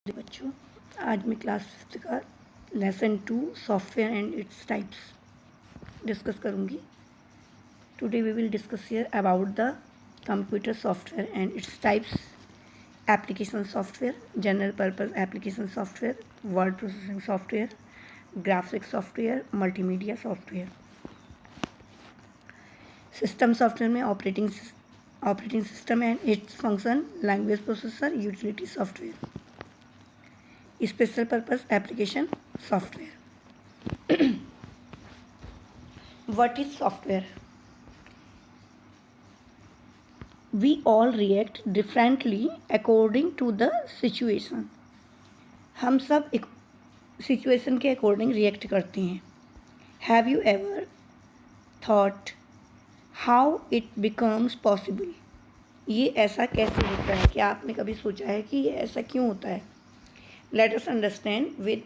बच्चों, आज मैं क्लास 5th का lesson 2 software and its types discuss करूँगी। Today we will discuss here about the computer software and its types, application software, general purpose application software, word processing software, graphic software, multimedia software. System software में operating system and its function, language processor, utility software, special purpose application software. What is software? We all react differently according to the situation. हम सब एक situation के according react करते हैं. Have you ever thought how it becomes possible? ये ऐसा कैसे होता है? क्या आपने कभी सोचा है कि ये ऐसा क्यों होता है? Let us understand with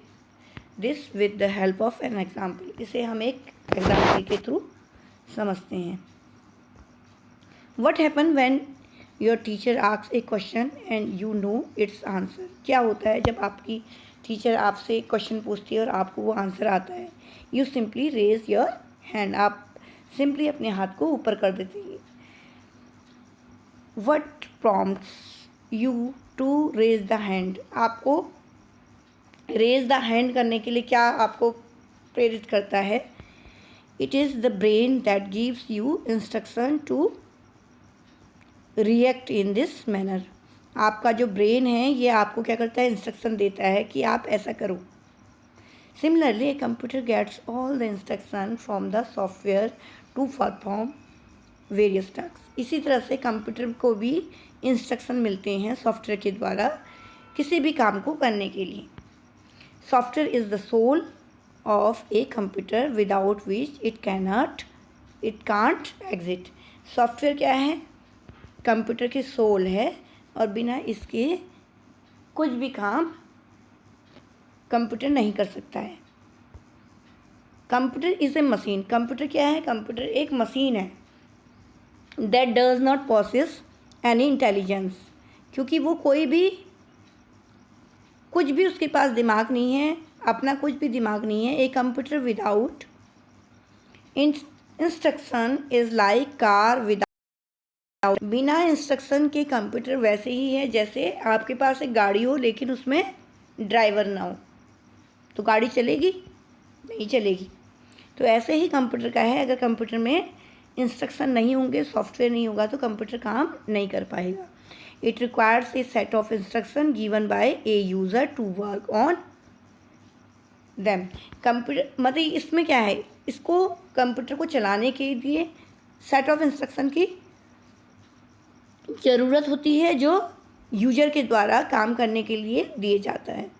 the help of an example. इसे हम एक एग्जाम्पल के थ्रू समझते हैं. What happen when your teacher asks a question and you know its answer? क्या होता है जब आपकी टीचर आपसे एक क्वेश्चन पूछती है और आपको वो आंसर आता है? You simply raise your hand. आप सिंपली अपने हाथ को ऊपर कर देते हैं. What prompts you to raise the hand? आपको रेज द हैंड करने के लिए क्या आपको प्रेरित करता है? It is the brain that gives you instruction to react in this manner. आपका जो ब्रेन है ये आपको क्या करता है? इंस्ट्रक्शन देता है कि आप ऐसा करो. Similarly a computer gets all the instruction from the software to perform various task. इसी तरह से कंप्यूटर को भी इंस्ट्रक्शन मिलते हैं सॉफ्टवेयर के द्वारा किसी भी काम को करने के लिए. Software is the soul of a computer without which it can't exist. Software क्या है? कंप्यूटर की सोल है और बिना इसके कुछ भी काम कंप्यूटर नहीं कर सकता है. Computer is a machine. Computer क्या है? कंप्यूटर एक मशीन है. That does not possess any intelligence. क्योंकि वो कुछ भी उसके पास दिमाग नहीं है, अपना कुछ भी दिमाग नहीं है. A computer without instruction is like car without. बिना इंस्ट्रक्शन के कंप्यूटर वैसे ही है जैसे आपके पास एक गाड़ी हो लेकिन उसमें ड्राइवर ना हो, तो गाड़ी चलेगी? नहीं चलेगी. तो ऐसे ही कंप्यूटर का है. अगर कंप्यूटर में इंस्ट्रक्शन नहीं होंगे, सॉफ्टवेयर नहीं होगा तो कंप्यूटर काम नहीं कर पाएगा. It requires a set of instruction given by a user to work on them. Computer मतलब इसमें क्या है? इसको कंप्यूटर को चलाने के लिए सेट ऑफ इंस्ट्रक्शन की ज़रूरत होती है जो यूजर के द्वारा काम करने के लिए दिए जाता है.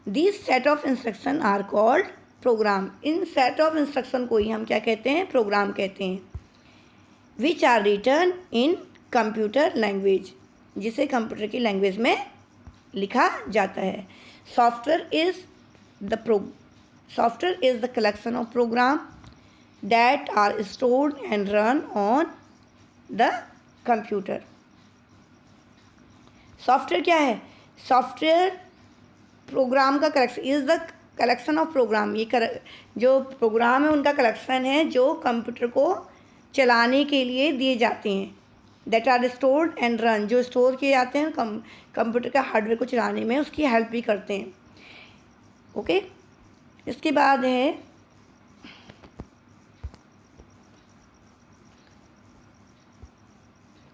This set of instruction are called program. इन सेट ऑफ इंस्ट्रक्शन को ही हम क्या कहते हैं? प्रोग्राम कहते हैं. Which are written in computer language, जिसे कंप्यूटर की लैंग्वेज में लिखा जाता है. Software is the collection of program that are stored and run on the computer. Software क्या है? सॉफ्टवेयर प्रोग्राम का कलेक्शन. Is the collection of program. ये जो प्रोग्राम है उनका कलेक्शन है जो कंप्यूटर को चलाने के लिए दिए जाते हैं. That are stored and run, जो स्टोर किए जाते हैं कंप्यूटर का हार्डवेयर को चलाने में उसकी हेल्प भी करते हैं. ओके. इसके बाद है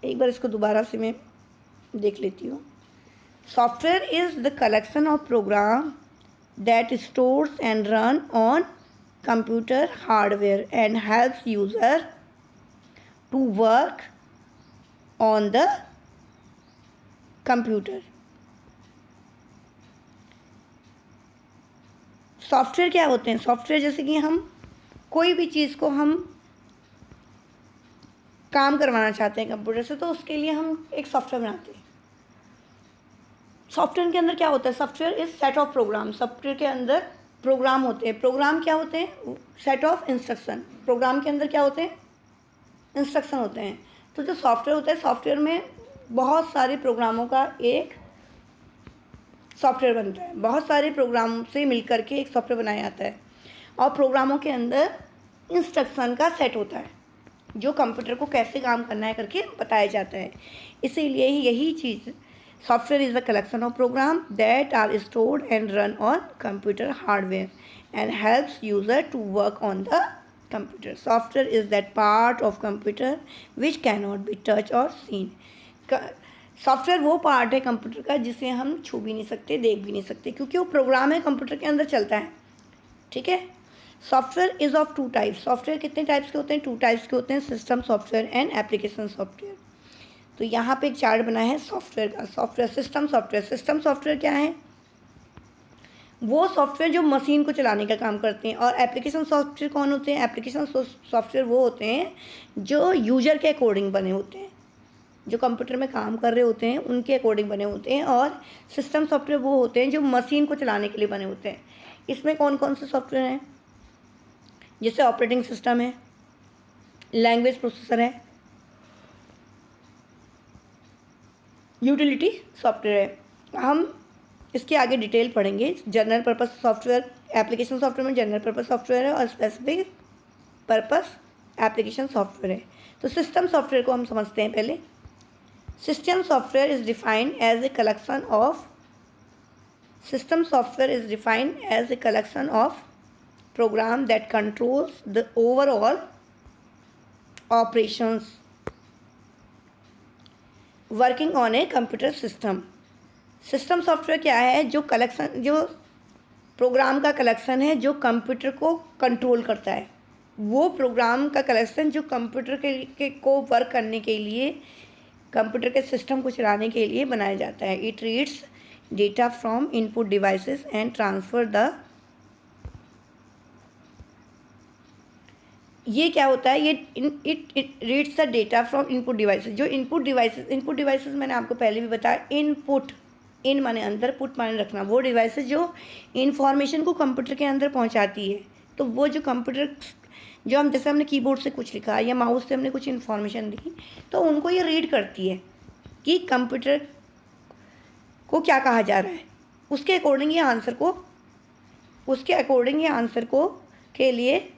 एक बार इसको दोबारा से मैं देख लेती हूँ. Software is the collection of program that stores and run on computer hardware and helps user to work on the computer. Software क्या होते हैं? सॉफ्टवेयर जैसे कि हम कोई भी चीज़ को हम काम करवाना चाहते हैं कंप्यूटर से, तो उसके लिए हम एक सॉफ्टवेयर बनाते हैं. सॉफ्टवेयर के अंदर क्या होता है? Software is set of program. Software के अंदर प्रोग्राम होते हैं. प्रोग्राम क्या होते हैं? Set of instruction. प्रोग्राम के अंदर क्या होते हैं? इंस्ट्रक्शन होते हैं. तो जो सॉफ्टवेयर होता है, सॉफ्टवेयर में बहुत सारे प्रोग्रामों का एक सॉफ्टवेयर बनता है, बहुत सारे प्रोग्राम से मिलकर के एक सॉफ्टवेयर बनाया जाता है और प्रोग्रामों के अंदर इंस्ट्रक्शन का सेट होता है जो कंप्यूटर को कैसे काम करना है करके बताया जाता है। इसीलिए यही चीज़ software is the collection of program that are stored and run on computer hardware and helps user to work on the computer. Software is that part of computer which can not be touch और seen. Software वो part है computer का जिसे हम छू भी नहीं सकते, देख भी नहीं सकते, क्योंकि वो प्रोग्राम है, कंप्यूटर के अंदर चलता है। ठीक है। Software is of two types. Software कितने टाइप्स के होते हैं? टू टाइप्स के होते हैं, system software and application software. तो यहाँ पे एक चार्ट बना है सॉफ्टवेयर का। Software, system software. System software क्या है? वो सॉफ्टवेयर जो मशीन को चलाने का काम करते हैं। और एप्लीकेशन सॉफ्टवेयर कौन होते हैं? एप्लीकेशन सॉफ्टवेयर वो होते हैं जो यूजर के अकॉर्डिंग बने होते हैं, जो कंप्यूटर में काम कर रहे होते हैं उनके अकॉर्डिंग बने होते हैं। और सिस्टम सॉफ्टवेयर वो होते हैं जो मशीन को चलाने के लिए बने होते हैं। इसमें कौन कौन से सॉफ्टवेयर हैं? जैसे ऑपरेटिंग सिस्टम है, लैंग्वेज प्रोसेसर है, यूटिलिटी सॉफ्टवेयर है। हम इसके आगे डिटेल पढ़ेंगे। General purpose software, application software में जनरल पर्पस सॉफ्टवेयर है और स्पेसिफिक पर्पस एप्लीकेशन सॉफ्टवेयर है। तो सिस्टम सॉफ्टवेयर को हम समझते हैं पहले। System software is defined as a collection of program that controls the overall operations working on a computer system। System software क्या है? जो प्रोग्राम का कलेक्शन है जो कंप्यूटर को कंट्रोल करता है। वो प्रोग्राम का कलेक्शन जो कंप्यूटर को वर्क करने के लिए, कंप्यूटर के सिस्टम को चलाने के लिए बनाया जाता है। It reads data from input devices and transfer the, ये क्या होता है? ये it reads the data from input devices. जो इनपुट डिवाइसेस मैंने आपको पहले भी बताया। इनपुट, इन माने अंदर, पुट माने रखना। वो डिवाइसेस जो इन्फॉर्मेशन को कंप्यूटर के अंदर पहुंचाती है। तो वो जो कंप्यूटर, जो हम जैसे हमने कीबोर्ड से कुछ लिखा या माउस से हमने कुछ इन्फॉर्मेशन दी, तो उनको ये रीड करती है कि कंप्यूटर को क्या कहा जा रहा है। उसके अकॉर्डिंग ये आंसर को के लिए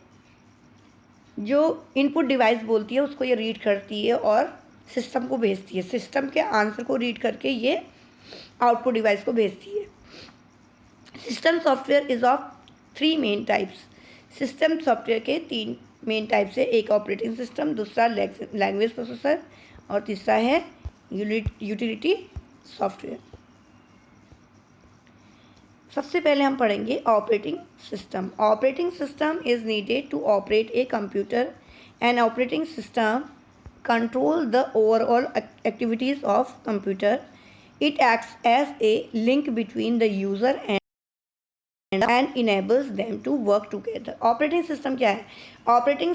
जो इनपुट डिवाइस बोलती है उसको ये रीड करती है और सिस्टम को भेजती है। सिस्टम के आंसर को रीड करके ये आउटपुट डिवाइस को भेजती है। System software is of 3 main types. System software के 3 मेन टाइप्स है। एक ऑपरेटिंग सिस्टम, दूसरा लैंग्वेज प्रोसेसर और तीसरा है यूटिलिटी सॉफ्टवेयर। सबसे पहले हम पढ़ेंगे operating system. Operating system is needed to operate a computer and operating system control the overall activities of computer. It acts as a link between the user and enables them to work together. Operating system क्या है? Operating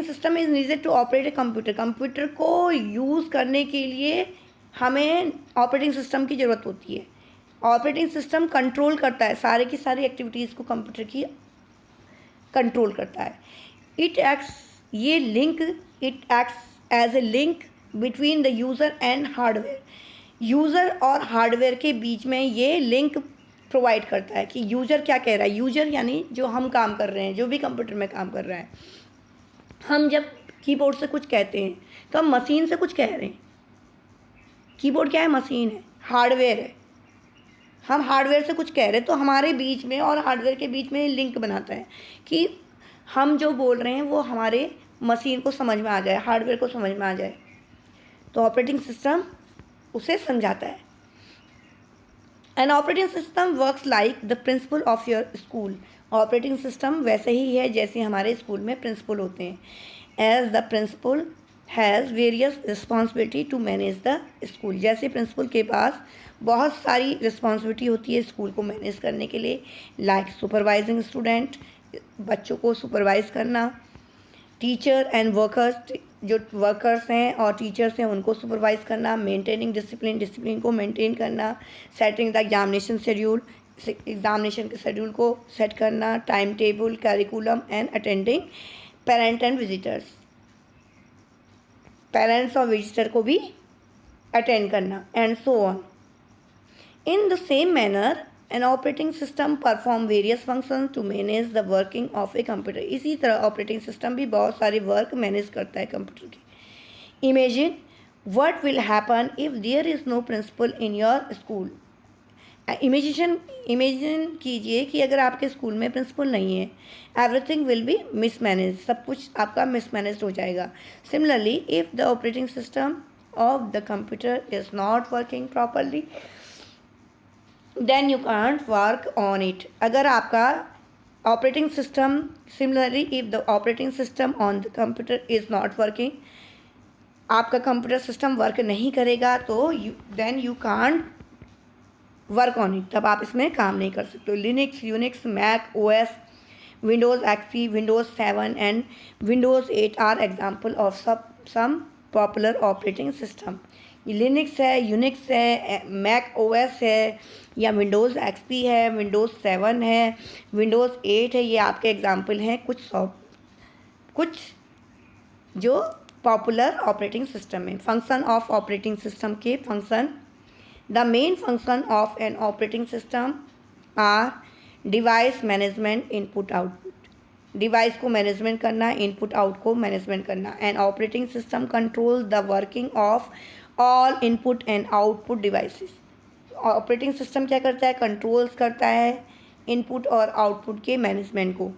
system is needed to operate a computer. Computer को use करने के लिए हमें operating system की ज़रूरत होती है। ऑपरेटिंग सिस्टम कंट्रोल करता है, सारे की सारी एक्टिविटीज़ को कंप्यूटर की कंट्रोल करता है। It acts as a link between the user and hardware. User और हार्डवेयर के बीच में ये लिंक प्रोवाइड करता है कि यूज़र क्या कह रहा है। यूज़र यानी जो हम काम कर रहे हैं, जो भी कंप्यूटर में काम कर रहा है। हम जब कीबोर्ड से कुछ कहते हैं तो हम मशीन से कुछ कह रहे हैं। कीबोर्ड क्या है? मशीन है, हार्डवेयर है। हम हार्डवेयर से कुछ कह रहे हैं तो हमारे बीच में और हार्डवेयर के बीच में लिंक बनाता है कि हम जो बोल रहे हैं वो हमारे मशीन को समझ में आ जाए, हार्डवेयर को समझ में आ जाए। तो ऑपरेटिंग सिस्टम उसे समझाता है। An operating system works like the principle of your school. Operating system वैसे ही है जैसे हमारे स्कूल में प्रिंसिपल होते हैं। As the principal has various responsibility to manage the school. जैसे प्रिंसिपल के पास बहुत सारी रिस्पॉन्सिबिलिटी होती है स्कूल को मैनेज करने के लिए। लाइक सुपरवाइजिंग स्टूडेंट, बच्चों को सुपरवाइज करना। टीचर एंड वर्कर्स, जो वर्कर्स हैं और टीचर्स हैं उनको सुपरवाइज करना। मेंटेनिंग डिसिप्लिन को मेंटेन करना। Setting the examination schedule, examination के शेड्यूल को सेट करना। Time table, curriculum and attending parent and visitors, parents और विजिटर को भी अटेंड करना, and so on. In the same manner, an operating system perform various functions to manage the working of a computer. इसी तरह operating system भी बहुत सारे work manage करता है कंप्यूटर की. Imagine what will happen if there is no principal in your school. Imagine कीजिए कि अगर आपके स्कूल में प्रिंसिपल नहीं है, एवरीथिंग विल बी मिसमैनेज, सब कुछ आपका मिसमैनेज हो जाएगा. Similarly if the operating system of the computer is not working properly then you can't work on it. अगर आपका operating system, similarly if the operating system on the computer is not working, आपका computer system work नहीं करेगा तो then you can't work on it, तब आप इसमें काम नहीं कर सकते. Linux, Unix, Mac OS, Windows XP, Windows 7 and Windows 8 are example of some popular operating system. Linux है, यूनिक्स है, मैक ओएस है, या विंडोज़ एक्सपी है, विंडोज़ 7 है, विंडोज़ 8 है. ये आपके एग्जाम्पल हैं कुछ जो पॉपुलर ऑपरेटिंग सिस्टम है. फंक्शन ऑफ ऑपरेटिंग सिस्टम के function. The main function of an operating system are device management, input output. Device को मैनेजमेंट करना, इनपुट आउट को मैनेजमेंट करना. And operating system control the working of all input and output devices. Operating system क्या करता है? Controls करता है input और आउटपुट के मैनेजमेंट को.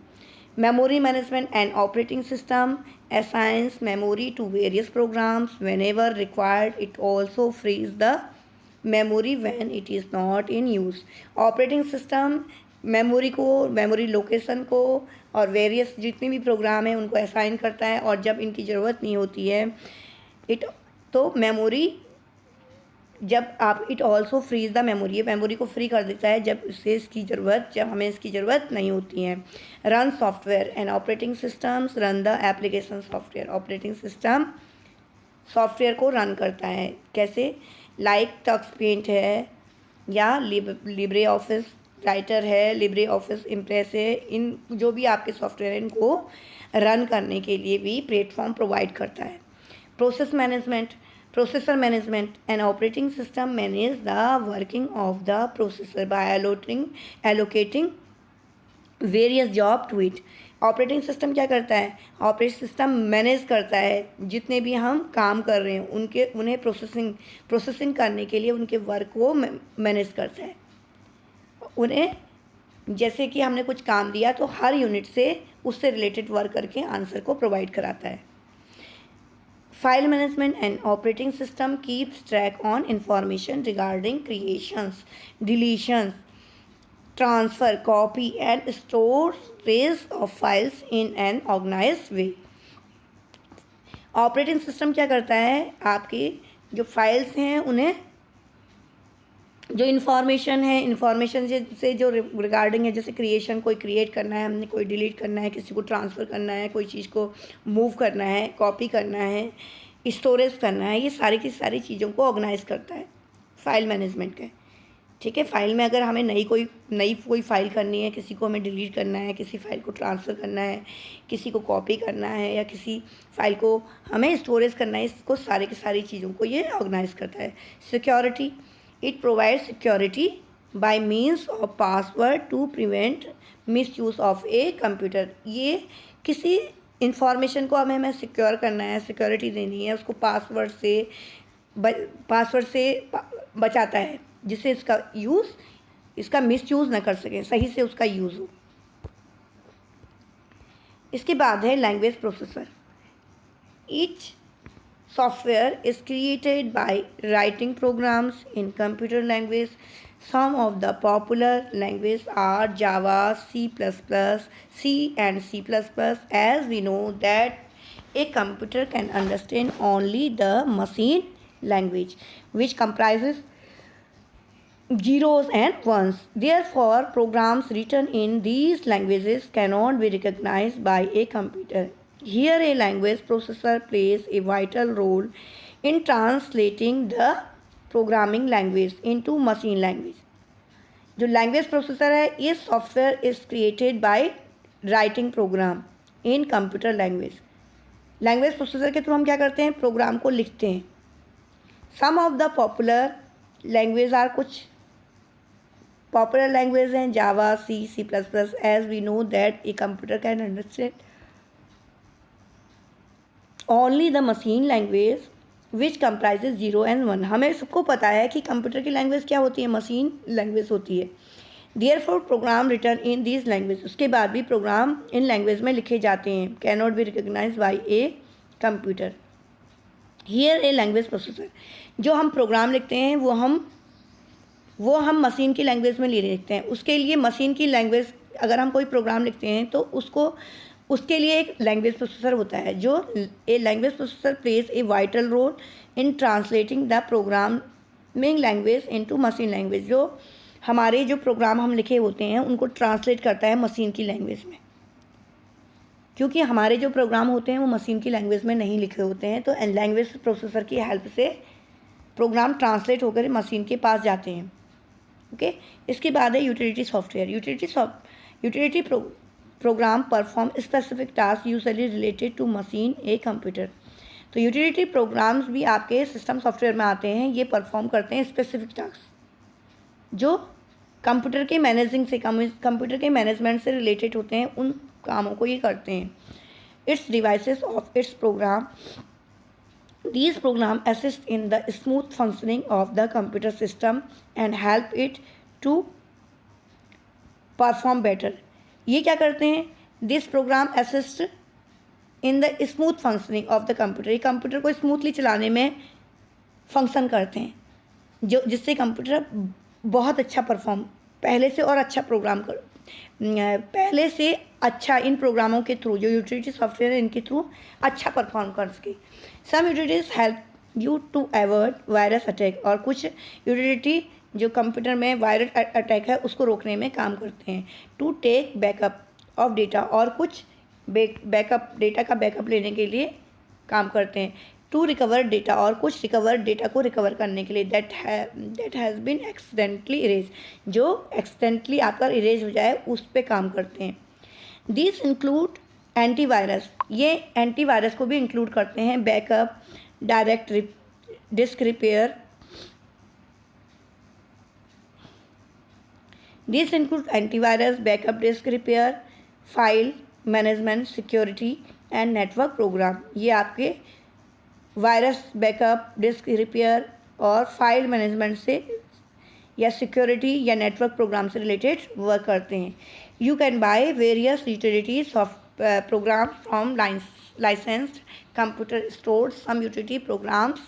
Memory management and operating system assigns memory to various programs whenever required. It also frees the memory when it is not in use. Operating system memory को, memory location को और various जितने भी programme हैं उनको assign करता है, और जब इनकी ज़रूरत नहीं होती है तो memory it also frees the memory, memory को फ्री कर देता है जब हमें इसकी ज़रूरत नहीं होती है. Run software and operating systems run the application software. Operating system software को रन करता है. कैसे? लाइक टक्स पेंट है, या लिब्रे ऑफिस राइटर है, लिब्रे ऑफिस इम्प्रेस है. इन जो भी आपके सॉफ्टवेयर हैं इनको रन करने के लिए भी प्लेटफॉर्म प्रोवाइड करता है. Processor management and operating system manage the working of the processor by allocating various job to it. Operating system क्या करता है? ऑपरेटिंग सिस्टम मैनेज करता है जितने भी हम काम कर रहे हैं उन्हें प्रोसेसिंग करने के लिए उनके वर्क को मैनेज करता है. उन्हें जैसे कि हमने कुछ काम दिया तो हर यूनिट से उससे रिलेटेड वर्क करके आंसर को प्रोवाइड कराता है. File management and operating system keeps track on information regarding creations, deletions, transfer, copy and storage of files in an organized way. Operating system क्या करता है? आपकी जो फाइल्स हैं उन्हें, जो इन्फॉर्मेशन से जो रिगार्डिंग है, जैसे क्रिएशन, कोई क्रिएट करना है हमने, कोई डिलीट करना है, किसी को ट्रांसफ़र करना है, कोई चीज़ को मूव करना है, कॉपी करना है, स्टोरेज करना है, ये सारी की सारी चीज़ों को ऑर्गेनाइज करता है फाइल मैनेजमेंट का. ठीक है. फाइल में अगर हमें नई कोई फाइल करनी है, किसी को हमें डिलीट करना है, किसी फाइल को ट्रांसफ़र करना है, किसी को कॉपी करना है, या किसी फाइल को हमें स्टोरेज करना है, इसको सारी की सारी चीज़ों को ये ऑर्गेनाइज करता है. Security, it provide security by means of password to prevent misuse of a computer. ये किसी इंफॉर्मेशन को हमें सिक्योर करना है, सिक्योरिटी देनी है, उसको पासवर्ड से बचाता है जिससे इसका मिसयूज़ ना कर सकें, सही से उसका यूज़ हो. इसके बाद है language processor. Each software is created by writing programs in computer language. Some of the popular language are Java, C and C++. As we know that a computer can understand only the machine language, which comprises zeros and ones. Therefore, programs written in these languages cannot be recognized by a computer. Here, a language processor plays a vital role in translating the programming language into machine language. जो language processor है, ये software is created by writing program in computer language. Language processor के through हम क्या करते हैं? Program को लिखते हैं. Some of the popular language are, कुछ पॉपुलर लैंग्वेज हैं Java, C++. As we know that a computer can understand only the machine language which comprises 0 and 1. हमें सबको पता है कि कंप्यूटर की लैंग्वेज क्या होती है, मशीन लैंग्वेज होती है. Therefore program written in these language, उसके बाद भी प्रोग्राम इन लैंग्वेज में लिखे जाते हैं. Can not be recognise by a computer. Here a language processor, जो हम प्रोग्राम लिखते हैं वो हम मशीन की लैंग्वेज में लिखते हैं. उसके लिए मशीन की लैंग्वेज, अगर हम कोई प्रोग्राम लिखते हैं तो उसके लिए एक लैंग्वेज प्रोसेसर होता है. जो a language processor plays a vital role in translating the programming language into machine language. जो हमारे जो प्रोग्राम हम लिखे होते हैं उनको ट्रांसलेट करता है मशीन की लैंग्वेज में, क्योंकि हमारे जो प्रोग्राम होते हैं वो मशीन की लैंग्वेज में नहीं लिखे होते हैं. तो लैंग्वेज प्रोसेसर की हेल्प से प्रोग्राम ट्रांसलेट होकर मशीन के पास जाते हैं. ओके. इसके बाद है utility software. Utility program perform specific task usually related to machine a computer. तो यूटिलिटी प्रोग्राम्स भी आपके सिस्टम सॉफ्टवेयर में आते हैं. ये परफॉर्म करते हैं स्पेसिफिक टास्क जो कंप्यूटर के मैनेजमेंट से रिलेटेड होते हैं. उन कामों को ये करते हैं. Its devices of its program. These programs assist in the smooth functioning of the computer system and help it to perform better. ये क्या करते हैं? This program assist in the smooth functioning of the computer. ये computer को smoothly चलाने में function करते हैं, जिससे कंप्यूटर बहुत अच्छा परफॉर्म पहले से और अच्छा पहले से अच्छा इन प्रोग्रामों के थ्रू, जो यूटिलिटी सॉफ्टवेयर है इनके थ्रू अच्छा परफॉर्म कर सके. Some utilities help you to avoid virus attack. और कुछ यूटिलिटी जो कंप्यूटर में वायरस अटैक है उसको रोकने में काम करते हैं. To take backup of data. और कुछ डेटा का बैकअप लेने के लिए काम करते हैं. To recover data. और कुछ डेटा को रिकवर करने के लिए that has been accidentally erase. जो एक्सीडेंटली आपका इरेज हो जाए उस पर काम करते हैं. This include antivirus. ये एंटीवायरस को भी इंक्लूड करते हैं. Backup, direct disk repair. This include antivirus, backup disk repair, file management, security and network program. ये आपके वायरस, बैकअप, डिस्क रिपेयर और फाइल मैनेजमेंट से या सिक्योरिटी या नेटवर्क प्रोग्राम से रिलेटेड वर्क करते हैं. You can buy various utilities program from licensed computer stores. Some utility programs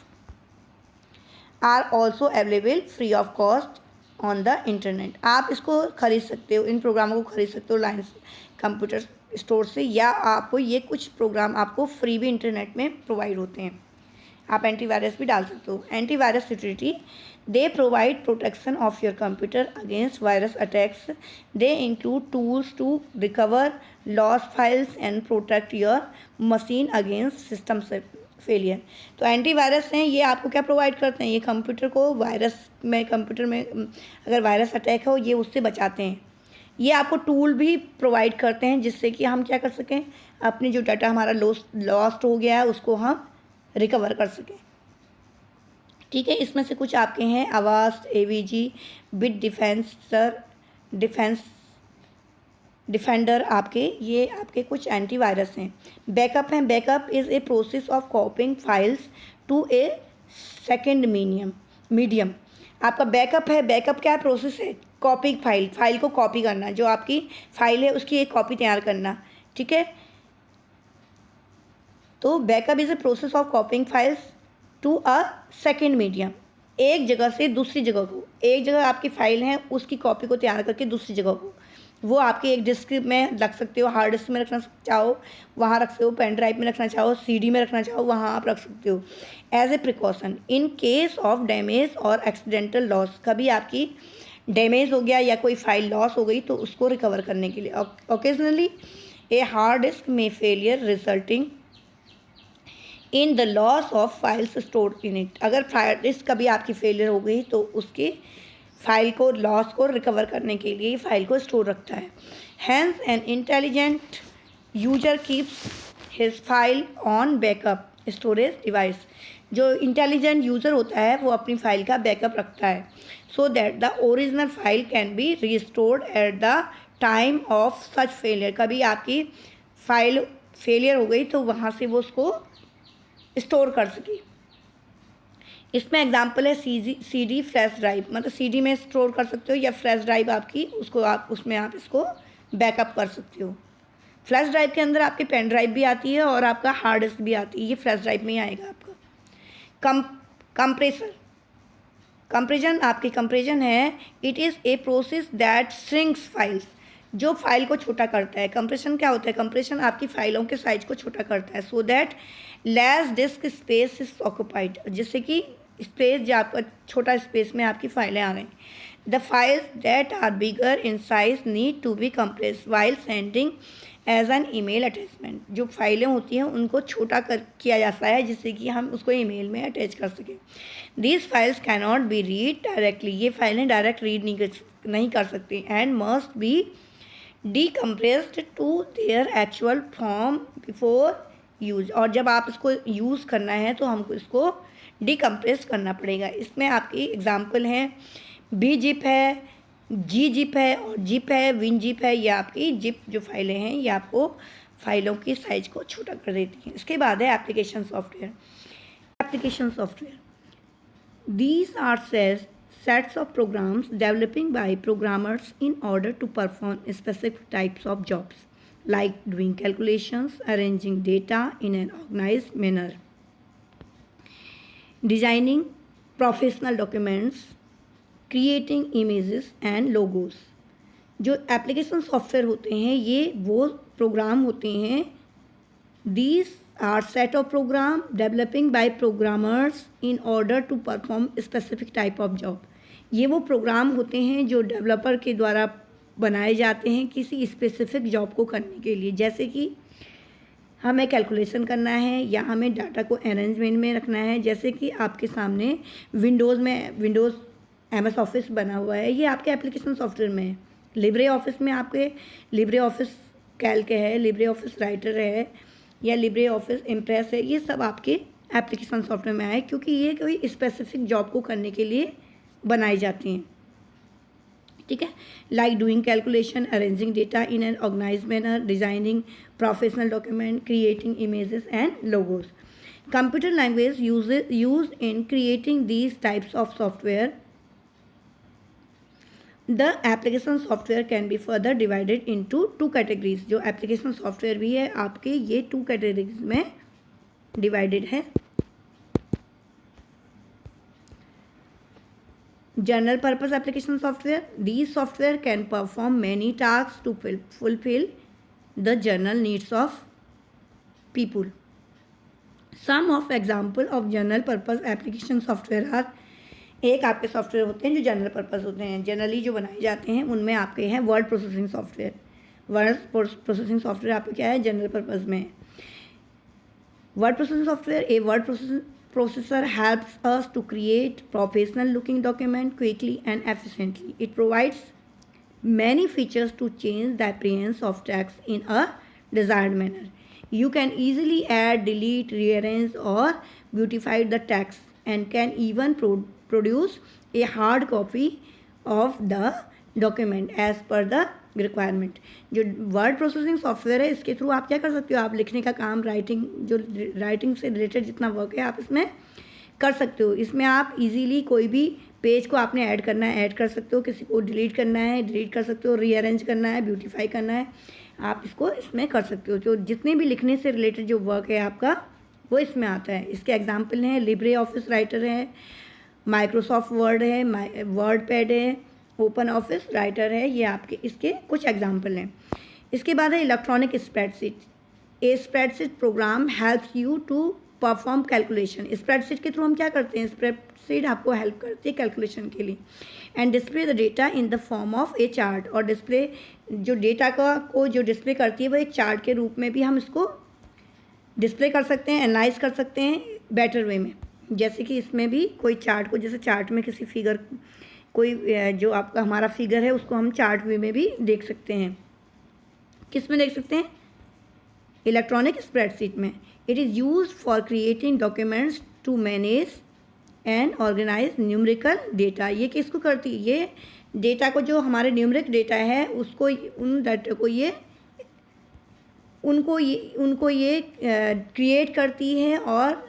are also available free of cost on the internet. आप इसको खरीद सकते हो, इन प्रोग्रामों को खरीद सकते हो कंप्यूटर स्टोर से, या आपको ये कुछ प्रोग्राम आपको फ्री भी इंटरनेट में प्रोवाइड होते हैं. आप एंटीवायरस भी डाल सकते हो. Antivirus utility, they provide protection of your computer against virus attacks. They include tools to recover lost files and protect your machine against system failure. तो एंटीवायरस हैं, ये आपको क्या प्रोवाइड करते हैं? ये कंप्यूटर में अगर वायरस अटैक हो ये उससे बचाते हैं. ये आपको टूल भी प्रोवाइड करते हैं जिससे कि हम क्या कर सकें, अपनी जो डाटा हमारा लॉस्ट हो गया है उसको हम रिकवर कर सकें. ठीक है. इसमें से कुछ आपके हैं आवास्ट, AVG, बिट डिफेंडर. ये आपके कुछ एंटीवायरस हैं. बैकअप हैं. Backup is a process of copying files to a second medium. आपका बैकअप है. बैकअप क्या प्रोसेस है? कॉपिंग फाइल को कॉपी करना. जो आपकी फाइल है उसकी एक कॉपी तैयार करना. ठीक है. तो backup is a process of copying files to a second medium. एक जगह से दूसरी जगह को, एक जगह आपकी फाइल है उसकी कॉपी को तैयार करके दूसरी जगह को, वो आपके एक डिस्क में रख सकते हो, हार्ड डिस्क में रखना चाहो वहाँ रख सकते हो, पेन ड्राइव में रखना चाहो, CD में रखना चाहो वहाँ आप रख सकते हो. As a precaution in case of damage और एक्सीडेंटल लॉस. कभी आपकी डैमेज हो गया या कोई फाइल लॉस हो गई तो उसको रिकवर करने के लिए. ओकेजनली ए हार्ड डिस्क में failure resulting in the loss of files stored in it. अगर हार्ड डिस्क कभी आपकी फेलियर हो गई तो उसकी फाइल को लॉस को रिकवर करने के लिए फाइल को स्टोर रखता है. Hence an intelligent user keeps his file on backup storage device. जो इंटेलिजेंट यूज़र होता है वो अपनी फ़ाइल का बैकअप रखता है, so that the original file can be restored at the time of such failure. कभी आपकी फ़ाइल फेलियर हो गई तो वहाँ से वो उसको स्टोर कर सके। इसमें एग्जांपल है CD फ्लैश ड्राइव, मतलब CD में स्टोर कर सकते हो, या फ्लैश ड्राइव आपकी उसको आप उसमें आप इसको बैकअप कर सकते हो। फ्लैश ड्राइव के अंदर आपकी पेन ड्राइव भी आती है और आपका हार्ड डिस्क भी आती है, ये फ्लैश ड्राइव में ही आएगा आपका। कंप्रेशन है, it is a process that shrinks files, जो फाइल को छोटा करता है। कंप्रेशन क्या होता है? कंप्रेशन आपकी फाइलों के साइज को छोटा करता है, so that less disc space is occupied, जिससे कि स्पेस जो आपका छोटा स्पेस में आपकी फाइलें आ रही। The files that are bigger in size need to be compress while sending as an email attachment. जो फाइलें होती हैं उनको छोटा किया जाता है जिससे कि हम उसको ईमेल में अटैच कर सकें। These files can not be read directly, ये फाइलें डायरेक्ट रीड नहीं कर सकती, and must be decompressed to their actual form before use. और जब आप इसको यूज़ करना है तो हमको इसको डीकम्प्रेस करना पड़ेगा। इसमें आपकी एग्जांपल हैं BZIP है, GZIP है और जिप है, WinZip है। ये आपकी जिप जो फाइलें हैं ये आपको फाइलों की साइज को छोटा कर देती हैं। इसके बाद है application software. These are sets of programs developing by programmers in order to perform specific types of jobs, like doing calculations, arranging data in an organized manner, designing professional documents, creating images and logos। जो application software होते हैं ये वो program होते हैं, these are set of program developing by programmers in order to perform specific type of job। ये वो program होते हैं जो डेवलपर के द्वारा बनाए जाते हैं किसी स्पेसिफिक जॉब को करने के लिए, जैसे कि हमें कैलकुलेशन करना है या हमें डाटा को अरेंजमेंट में रखना है। जैसे कि आपके सामने विंडोज़ MS ऑफिस बना हुआ है, ये आपके एप्लीकेशन सॉफ्टवेयर में है। लिब्रे ऑफिस में आपके लिब्रे ऑफिस कैल्क है, लिब्रे ऑफिस राइटर है या लिब्रे ऑफिस इम्प्रेस है, ये सब आपके एप्लीकेशन सॉफ्टवेयर में आए क्योंकि ये कोई स्पेसिफिक जॉब को करने के लिए बनाई जाती हैं। ठीक है, like doing calculation, arranging data in an organised manner, designing professional document, creating images and logos. Computer language used in creating these types of software. The application software can be further divided into 2 categories. जो application software भी है आपके ये 2 categories में divided है। General purpose application software, these software can perform many task to fulfil the general needs of people. Some of example of general purpose application software are, एक आपके software होते हैं जो जनरल पर्पस होते हैं, generally जो बनाए जाते हैं उनमें आपके हैं word processing software. Word processing software आपका क्या है? जनरल पर्पस में। Word processing software, a word processor helps us to create professional looking document quickly and efficiently. It provides many features to change the appearance of text in a desired manner. You can easily add, delete, rearrange or beautify the text and can even produce a hard copy of the document as per the requirement. जो word processing software है इसके through आप क्या कर सकते हो? आप लिखने का काम, राइटिंग से रिलेटेड जितना वर्क है आप इसमें कर सकते हो। इसमें आप इजीली कोई भी पेज को आपने ऐड करना है ऐड कर सकते हो, किसी को डिलीट करना है डिलीट कर सकते हो, रीअरेंज करना है, ब्यूटीफाई करना है, आप इसको इसमें कर सकते हो। जो जितने भी लिखने से रिलेटेड जो वर्क है आपका वो इसमें आता है। इसके एग्जाम्पल हैं लिब्रे ऑफिस राइटर है, माइक्रोसॉफ्ट वर्ड है, वर्ड पैड है, ओपन ऑफिस राइटर है, ये आपके इसके कुछ एग्जाम्पल हैं। इसके बाद है electronic spreadsheet. A spreadsheet program helps you to perform calculation. Spreadsheet के थ्रू हम क्या करते हैं? स्प्रेडशीट आपको हेल्प करती है कैलकुलेशन के लिए। And display the data in the form of A chart, और डिस्प्ले जो डेटा को जो डिस्प्ले करती है वो एक चार्ट के रूप में भी हम इसको डिस्प्ले कर सकते हैं, एनालाइज कर सकते हैं बेटर वे में। जैसे कि इसमें भी कोई चार्ट को, जैसे चार्ट में किसी फिगर, कोई जो आपका हमारा फिगर है उसको हम चार्ट वे में भी देख सकते हैं। किस में देख सकते हैं? इलेक्ट्रॉनिक स्प्रेडशीट में। It is used for creating documents to manage and organise numerical data. ये किसको करती है? ये डेटा को, जो हमारे न्यूमेरिक डेटा है उसको, उन डाटा को ये उनको ये क्रिएट करती है और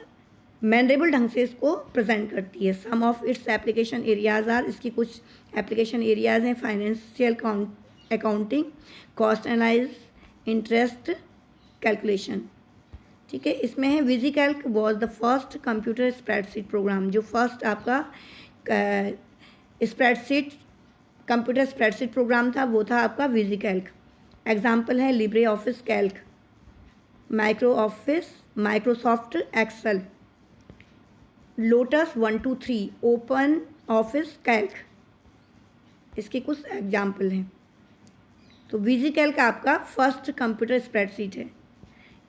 मैनेजेबल ढंग से इसको प्रेजेंट करती है। Some of its application areas are, इसकी कुछ एप्लीकेशन एरियाज हैं, financial accounting, cost analysis, interest calculation. ठीक है, इसमें है VisiCalc was the first computer spreadsheet program. जो फर्स्ट आपका कंप्यूटर स्प्रेडशीट प्रोग्राम था वो था आपका विजीकैल्क। एग्जाम्पल है Libre Office Calc, Microsoft Excel, Lotus 123, Open Office Calc, इसके कुछ एग्जाम्पल हैं। तो विजीकैल्क आपका फर्स्ट कंप्यूटर स्प्रेडशीट है।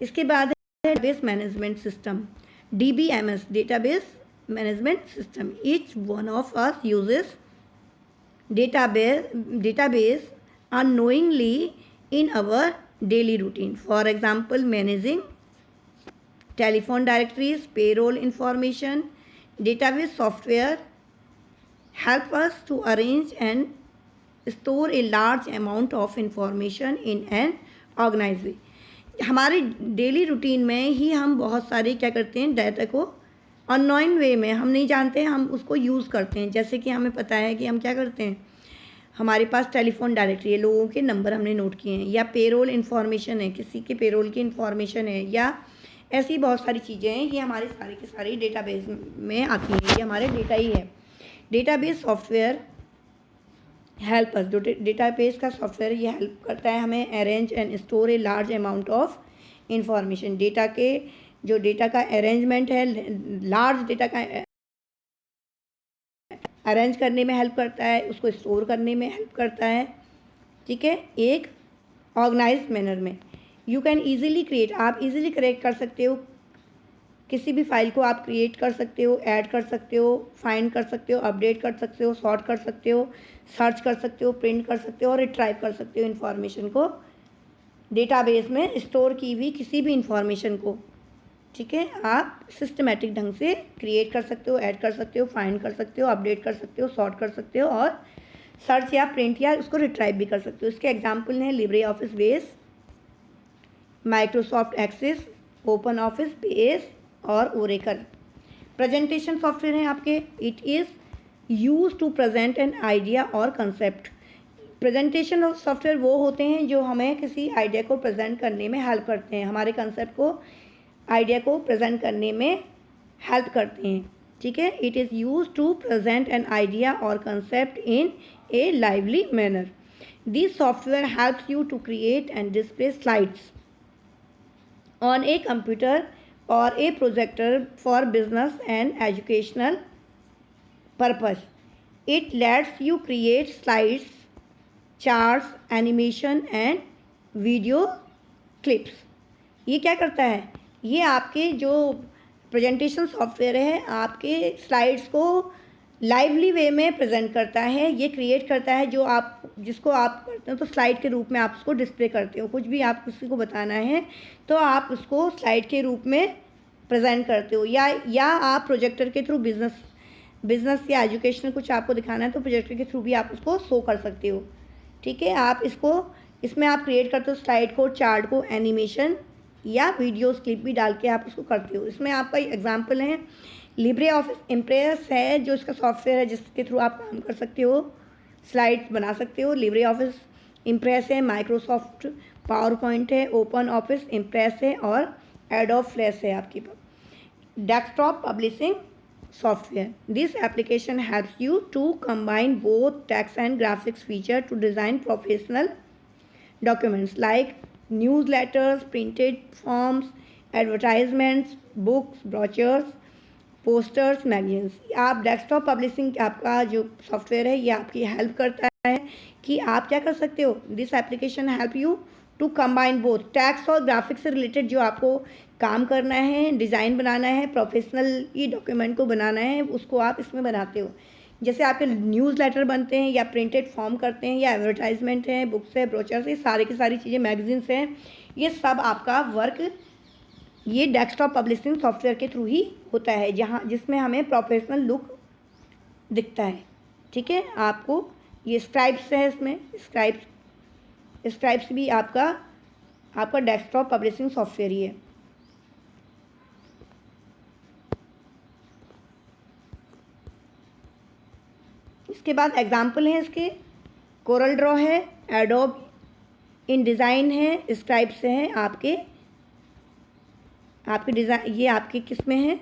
इसके बाद है database management system, DBMS, database management system. Each one of us uses database unknowingly in our daily routine. For example, managing telephone directories, payroll information. Database software help us to arrange and store a large amount of information in an organized way. हमारे daily routine में ही हम बहुत सारे क्या करते हैं, data को annoying वे में, हम नहीं जानते हैं, हम उसको यूज़ करते हैं। जैसे कि हमें पता है कि हम क्या करते हैं, हमारे पास टेलीफोन डायरेक्टरी है, लोगों के नंबर हमने नोट किए हैं, या पेरोल इन्फॉर्मेशन है, किसी के पेरोल की इन्फॉर्मेशन है, या ऐसी बहुत सारी चीज़ें हैं, ये हमारे सारे के सारे डेटाबेस में आती हैं, ये हमारे डेटा ही है। डेटाबेस सॉफ्टवेयर हेल्प अस, जो डेटाबेस का सॉफ्टवेयर ये हेल्प करता है हमें arrange and store a large amount of information. Data के जो डेटा का अरेंजमेंट है, लार्ज डेटा का अरेंज करने में हेल्प करता है, उसको स्टोर करने में हेल्प करता है। ठीक है, एक ऑर्गेनाइज्ड मैनर में। यू कैन ईजिली क्रिएट, आप इजीली क्रिएट कर सकते हो, किसी भी फाइल को आप क्रिएट कर सकते हो, ऐड कर सकते हो, फाइंड कर सकते हो, अपडेट कर सकते हो, सॉर्ट कर सकते हो, सर्च कर सकते हो, प्रिंट कर सकते हो और रिट्राइव कर सकते हो इन्फॉर्मेशन को, डेटाबेस में स्टोर की हुई किसी भी इंफॉर्मेशन को। ठीक है, आप सिस्टमेटिक ढंग से क्रिएट कर सकते हो, ऐड कर सकते हो, फाइंड कर सकते हो, अपडेट कर सकते हो, सॉर्ट कर सकते हो और सर्च या प्रिंट या उसको रिट्राइव भी कर सकते हो। इसके एग्जाम्पल हैं Libre Office Base, Microsoft Access, Open Office Base और ओरेकल। प्रेजेंटेशन सॉफ्टवेयर हैं आपके। It is use to present an idea और कंसेप्ट। प्रेजेंटेशन सॉफ्टवेयर वो होते हैं जो हमें किसी आइडिया को प्रेजेंट करने में हेल्प करते हैं, हमारे कंसेप्ट को, आइडिया को प्रेजेंट करने में हेल्प करते हैं। ठीक है, it is use to present an idea और concept in a lively manner. This software helps you to create and display slides on a computer और a projector for business and educational purpose. It lets you create slides, charts, animation and video clips. ये क्या करता है, ये आपके जो presentation software है आपके स्लाइड्स को लाइवली वे में प्रेजेंट करता है, ये क्रिएट करता है जो आप, जिसको आप करते हो तो स्लाइड के रूप में आप उसको डिस्प्ले करते हो। कुछ भी आप किसी को बताना है तो आप उसको स्लाइड के रूप में प्रेजेंट करते हो, या आप प्रोजेक्टर के थ्रू बिजनेस या एजुकेशनल कुछ आपको दिखाना है तो प्रोजेक्टर के थ्रू भी आप उसको शो कर सकते हो। ठीक है, आप इसमें आप क्रिएट करते हो स्लाइड को, चार्ट को, एनिमेशन या वीडियोस क्लिप भी डाल के आप उसको करते हो। इसमें आपका एग्जांपल है लिब्रे ऑफिस इम्प्रेस है, जो इसका सॉफ्टवेयर है जिसके थ्रू आप काम कर सकते हो, स्लाइड्स बना सकते हो। लिब्रे ऑफिस इम्प्रेस है, माइक्रोसॉफ्ट पावर पॉइंट है, ओपन ऑफिस इम्प्रेस है और एडोब फ्लैश है आपके पास। Desktop publishing software. This application helps you to combine both text and graphics feature to design professional documents like newsletters, printed forms, advertisements, books, brochures, posters, magazines. आप desktop publishing आपका जो software है ये आपकी help करता है कि आप क्या कर सकते हो, this application help you to combine both text और ग्राफिक्स से रिलेटेड जो आपको काम करना है, डिज़ाइन बनाना है, प्रोफेशनल ये डॉक्यूमेंट को बनाना है, उसको आप इसमें बनाते हो। जैसे आपके न्यूज़ लेटर बनते हैं या प्रिंटेड फॉर्म करते हैं या एडवर्टाइजमेंट हैं, बुक्स है, ब्रोचर्स, ये सारी की सारी चीज़ें, मैगजीन्स हैं, ये सब आपका वर्क ये डेस्कटॉप पब्लिशिंग सॉफ्टवेयर के थ्रू ही होता है, जिसमें हमें प्रोफेशनल लुक दिखता है। ठीक है, आपको ये स्क्राइब्स है, इसमें स्क्राइब्स भी आपका डेस्कटॉप पब्लिशिंग सॉफ्टवेयर ही है। इसके बाद एग्जाम्पल हैं इसके, कोरल ड्रॉ है, एडोब InDesign है, स्क्राइब्स हैं आपके डिज़ाइन, ये आपके किस में है,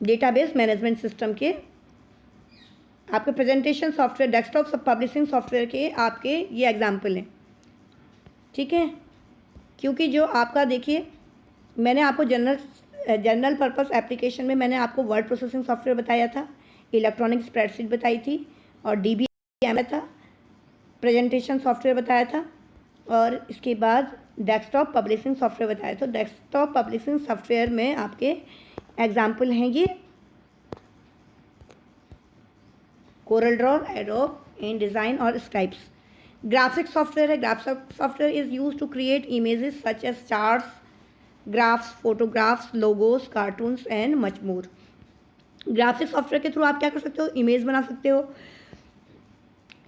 डेटाबेस मैनेजमेंट सिस्टम के, आपके presentation software, desktop publishing software के आपके ये एग्जाम्पल हैं। ठीक है, क्योंकि जो आपका देखिए, मैंने आपको जनरल पर्पस एप्लीकेशन में मैंने आपको वर्ड प्रोसेसिंग सॉफ्टवेयर बताया था, इलेक्ट्रॉनिक स्प्रेडशीट बताई थी, और DBM था, प्रेजेंटेशन सॉफ्टवेयर बताया था, और इसके बाद डेस्कटॉप पब्लिशिंग सॉफ्टवेयर बताया। तो डेस्कटॉप पब्लिशिंग सॉफ्टवेयर में आपके एग्जाम्पल हैं ये कोरल ड्रॉ, एडोब InDesign और स्क्राइब्स। ग्राफिक सॉफ्टवेयर है, graphic software is use to create images such as charts, graphs, photographs, logos, cartoons and much more. Graphic software के through आप क्या कर सकते हो, इमेज बना सकते हो,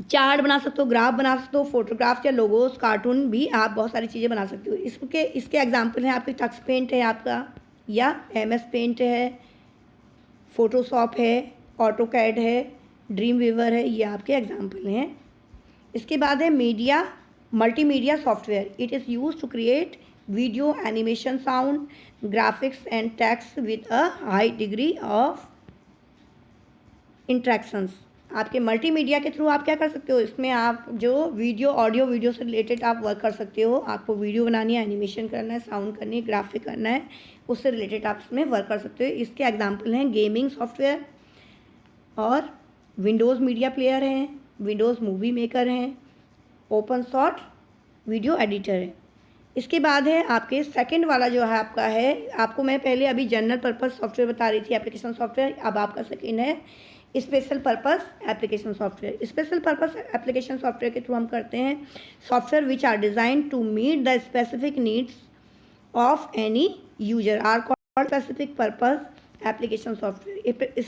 चार्ट बना सकते हो, ग्राफ बना सकते हो, फोटोग्राफ या लोगोस, कार्टून भी आप बहुत सारी चीज़ें बना सकते हो। इसके एग्जाम्पल हैं आपके टक्स पेंट है आपका, या MS पेंट है, फोटोशॉप है, ऑटोकैड है, ड्रीम वीवर है, ये आपके एग्जाम्पल हैं। इसके बाद है multimedia software. It is use to create video, animation, sound, graphics and text with a high degree of interactions. आपके मल्टीमीडिया के थ्रू आप क्या कर सकते हो, इसमें आप जो ऑडियो वीडियो से रिलेटेड आप वर्क कर सकते हो। आपको वीडियो बनानी है, एनिमेशन करना है, साउंड करनी है, ग्राफिक करना है, उससे रिलेटेड आप इसमें वर्क कर सकते हो। इसके एग्जाम्पल हैं गेमिंग सॉफ्टवेयर, और विंडोज़ मीडिया प्लेयर हैं, विंडोज़ मूवी मेकर हैं, ओपन सोर्स वीडियो एडिटर है। इसके बाद है आपके सेकंड वाला जो है आपका है, आपको मैं पहले अभी जनरल पर्पस सॉफ्टवेयर बता रही थी, एप्लीकेशन सॉफ्टवेयर, अब आपका सेकंड है special purpose application software. Special purpose application software के थ्रू हम करते हैं software which are design to meet the specific needs of any user are called specific purpose application software.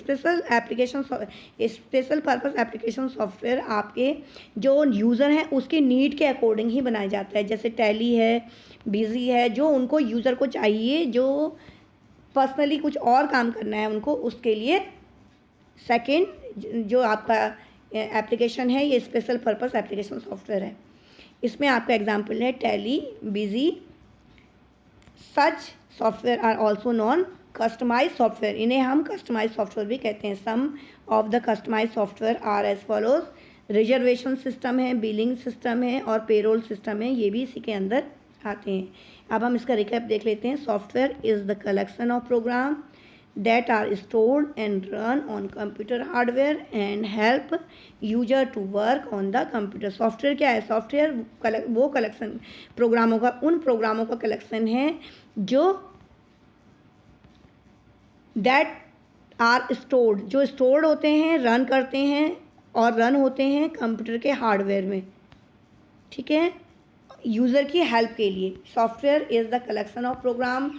Special purpose application software आपके जो user हैं उसके need के according ही बनाया जाता है। जैसे टैली है, बिजी है, जो उनको यूज़र को चाहिए, जो पर्सनली कुछ और काम करना है उनको, उसके लिए सेकेंड जो आपका एप्लीकेशन है ये स्पेशल पर्पस एप्लीकेशन सॉफ्टवेयर है। इसमें आपका एग्जाम्पल है Tally, busy. Such software are also non customize software, इन्हें हम कस्टमाइज सॉफ्टवेयर भी कहते हैं। Some of the customize software are as follows, reservation system है, बिलिंग सिस्टम है और पेरोल सिस्टम है, ये भी इसी के अंदर आते हैं। अब हम इसका रिकैप देख लेते हैं। Software is the collection of program that are stored and run on computer hardware and help user to work on the computer। Software क्या है, सॉफ्टवेयर वो कलेक्शन प्रोग्रामों का, उन प्रोग्रामों का कलेक्शन है जो that are stored, जो स्टोर्ड होते हैं, रन करते हैं और रन होते हैं कंप्यूटर के हार्डवेयर में। ठीक है, यूज़र की हेल्प के लिए। Software is the collection of program,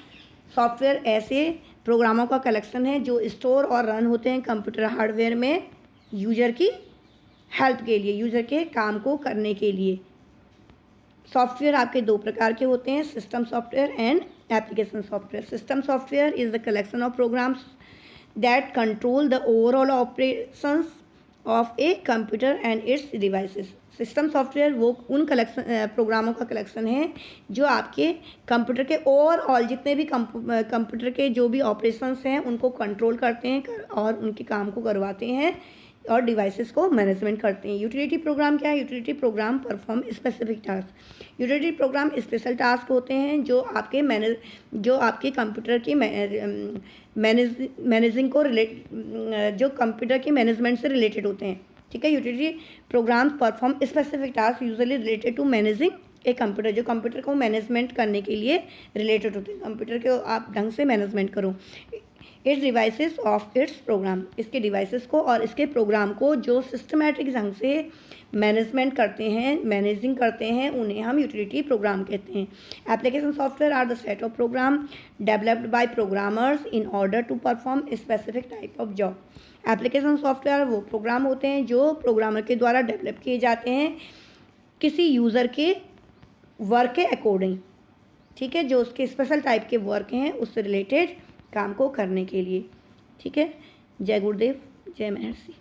software ऐसे प्रोग्रामों का कलेक्शन है जो स्टोर और रन होते हैं कंप्यूटर हार्डवेयर में यूज़र की हेल्प के लिए, यूज़र के काम को करने के लिए। सॉफ्टवेयर आपके दो प्रकार के होते हैं, system software and application software. System software is the collection of programs that control the overall operations of a computer and it's devices. System software वो उन प्रोग्रामों का कलेक्शन है जो आपके कंप्यूटर के ओवरऑल जितने भी कंप्यूटर के जो भी ऑपरेशंस हैं उनको कंट्रोल करते हैं और उनके काम को करवाते हैं और डिवाइसेस को मैनेजमेंट करते हैं। यूटिलिटी प्रोग्राम क्या है, utility program perform specific task. Utility programme special task होते हैं जो आपके कंप्यूटर की मैनेजिंग को जो कंप्यूटर की मैनेजमेंट से रिलेटेड होते हैं। ठीक है, utility program perform specific task usually related to managing a computer, जो कंप्यूटर को मैनेजमेंट करने के लिए रिलेटेड होते हैं, कंप्यूटर को आप ढंग से मैनेजमेंट करो। Its devices of its program, इसके डिवाइसेस को और इसके प्रोग्राम को जो सिस्टमेटिक ढंग से मैनेजमेंट करते हैं, मैनेजिंग करते हैं, उन्हें हम यूटिलिटी प्रोग्राम कहते हैं। Application software are the set of program developed by programmers in order to perform specific type of job. Application software वो प्रोग्राम होते हैं जो प्रोग्रामर के द्वारा डेवलप किए जाते हैं किसी यूज़र के वर्क के अकॉर्डिंग, ठीक है, जो उसके स्पेशल टाइप के वर्क हैं उससे रिलेटेड काम को करने के लिए। ठीक है, जय गुरुदेव, जय महर्षि।